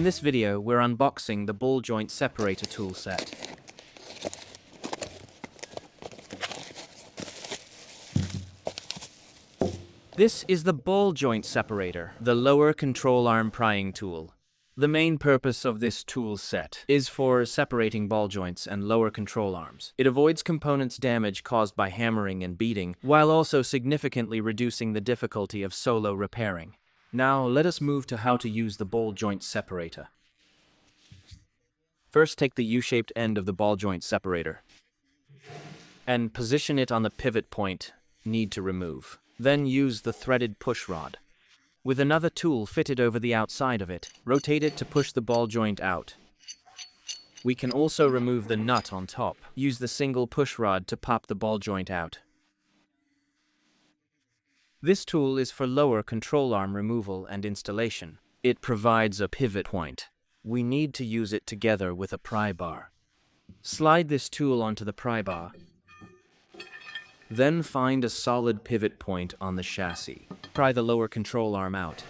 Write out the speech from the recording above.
this video, we're unboxing the ball joint separator tool set. This is the ball joint separator, the lower control arm prying tool. The main purpose of this tool set is for separating ball joints and lower control arms. It avoids components damage caused by hammering and beating, while also significantly reducing the difficulty of solo repairing. Now, let us move to how to use the ball joint separator. First, take the U-shaped end of the ball joint separator and position it on the pivot point need to remove. Then use the threaded push rod. With another tool fitted over the outside of it, rotate it to push the ball joint out. We can also remove the nut on top. Use the single push rod to pop the ball joint out. This tool is for lower control arm removal and installation. It provides a pivot point. We need to use it together with a pry bar. Slide this tool onto the pry bar. Then find a solid pivot point on the chassis. Pry the lower control arm out.